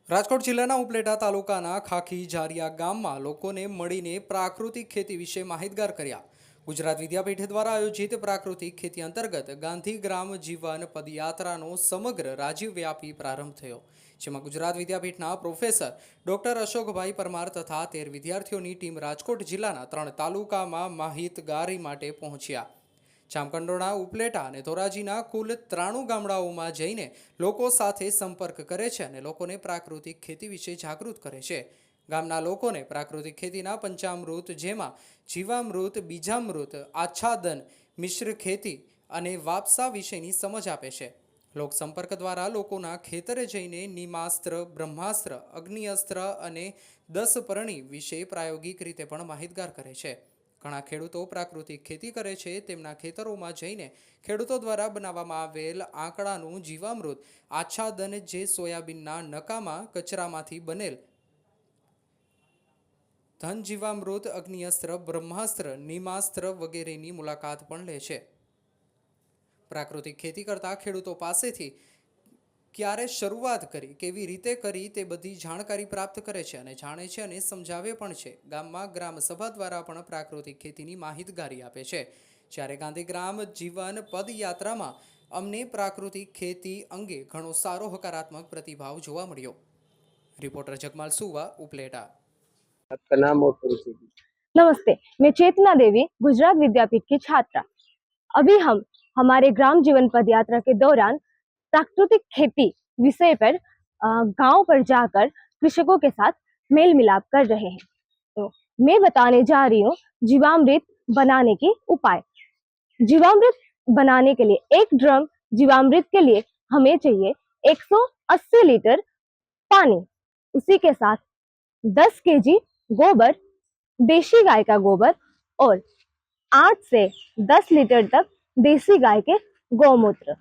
રાજકોટ જિલ્લાના ઉપલેટા તાલુકાના ખાખી જારિયા ગામમાં લોકોને મળીને પ્રાકૃતિક ખેતી વિશે માહિતગાર કર્યા. ગુજરાત વિદ્યાપીઠ દ્વારા આયોજિત પ્રાકૃતિક ખેતી અંતર્ગત ગાંધી ગ્રામ જીવન પદયાત્રાનો સમગ્ર રાજ્યવ્યાપી પ્રારંભ થયો, જેમાં ગુજરાત વિદ્યાપીઠના પ્રોફેસર ડોક્ટર અશોકભાઈ પરમાર તથા 13 વિદ્યાર્થીઓની ટીમ રાજકોટ જિલ્લાના 3 તાલુકામાં માહિતગારી માટે પહોંચ્યા. જામકંડોળા, ઉપલેટા અને ધોરાજીના કુલ 93 ગામડાઓમાં જઈને લોકો સાથે સંપર્ક કરે છે અને લોકોને પ્રાકૃતિક ખેતી વિશે જાગૃત કરે છે. ગામના લોકોને પ્રાકૃતિક ખેતીના પંચામૃત, જેમાં જીવામૃત, બીજામૃત, આચ્છાદન, મિશ્ર ખેતી અને વાપસા વિશેની સમજ આપે છે. લોકસંપર્ક દ્વારા લોકોના ખેતરે જઈને નિમાસ્ત્ર, બ્રહ્માસ્ત્ર, અગ્નિઅસ્ત્ર અને 10 પરણી વિશે પ્રાયોગિક રીતે પણ માહિતગાર કરે છે. ઘણા ખેડૂતો પ્રાકૃતિક ખેતી કરે છે. તેમના ખેતરોમાં જઈને ખેડૂતો દ્વારા બનાવવામાં આવેલ આંકડાનું જીવામૃત, આચ્છાદન, જે સોયાબીનના નકામા કચરામાંથી બનેલ ધન જીવામૃત, અગ્નિઅસ્ત્ર, બ્રહ્માસ્ત્ર, નિમાસ્ત્ર વગેરેની મુલાકાત પણ લે છે. પ્રાકૃતિક ખેતી કરતા ખેડૂતો પાસેથી ક્યારે શરૂઆત કરી, કેવી રીતે કરી, તે બધી જાણકારી પ્રાપ્ત કરે છે અને જાણે છે અને સમજાવે પણ છે. ગામમાં ગ્રામ સભા દ્વારા પણ પ્રાકૃતિક ખેતીની માહિતગારી આપે છે. જ્યારે ગાંધીગ્રામ જીવન પદયાત્રામાં અમને પ્રાકૃતિક ખેતી અંગે ઘણો સારો હકારાત્મક પ્રતિભાવ જોવા મળ્યો. रिपोर्टर जगमाल सुवा, उपलेटा। आपका नाम और परिचय। नमस्ते, मैं चेतना देवी, गुजरात विद्यापीठ की छात्रा। अभी हम हमारे ग्राम जीवन पदयात्रा के दौरान प्राकृतिक खेती विषय पर गांव पर जाकर कृषकों के साथ मेल मिलाप कर रहे हैं। तो मैं बताने जा रही हूँ जीवामृत बनाने की उपाय। जीवामृत बनाने के लिए एक ड्रम जीवामृत के लिए हमें चाहिए 180 लीटर पानी, उसी के साथ 10 केजी गोबर, देशी गाय का गोबर और 8 से 10 लीटर तक देसी गाय के गौमूत्र,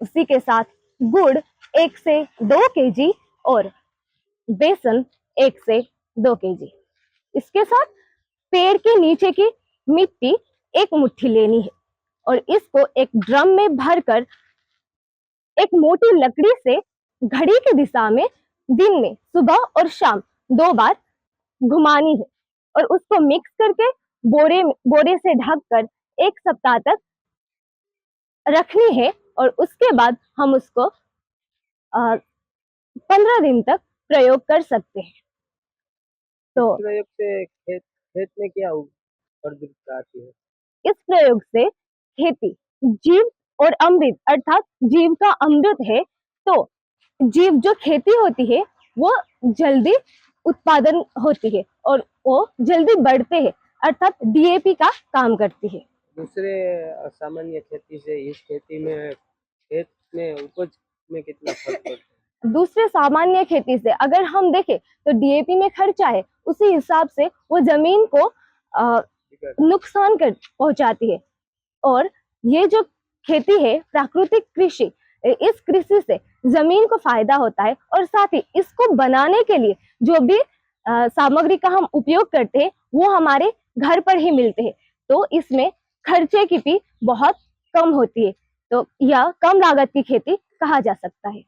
उसी के साथ गुड़ 1 से 2 केजी और बेसन 1 से 2 केजी। इसके साथ पेड़ के नीचे की मिट्टी 1 मुट्ठी लेनी है और इसको एक ड्रम में भरकर एक मोटी लकड़ी से घड़ी की दिशा में दिन में सुबह और शाम 2 बार घुमानी है और उसको मिक्स करके बोरे से ढककर 1 सप्ताह तक रखनी है और उसके बाद हम उसको 15 दिन तक प्रयोग कर सकते हैं। तो प्रयोग से खेत में क्या प्रवृत्ति आती है? इस प्रयोग से खेती जीव और अमृत अर्थात जीव का अमृत है। तो जीव जो खेती होती है वो जल्दी उत्पादन होती है और वो जल्दी बढ़ते हैं, अर्थात डीएपी का काम करती है। दूसरे सामान्य खेती से इस खेती में खेत में उपज में कितना फर्क पड़ता है? दूसरे सामान्य खेती से अगर हम देखें तो डीएपी में खर्चा है, उसी हिसाब से वो जमीन को नुकसान कर पहुंचाती है। और ये जो खेती है प्राकृतिक कृषि, इस कृषि से जमीन को फायदा होता है और साथ ही इसको बनाने के लिए जो भी सामग्री का हम उपयोग करते हैं वो हमारे घर पर ही मिलते हैं। तो इसमें खर्चे की भी बहुत कम होती है। तो यह कम लागत की खेती कहा जा सकता है।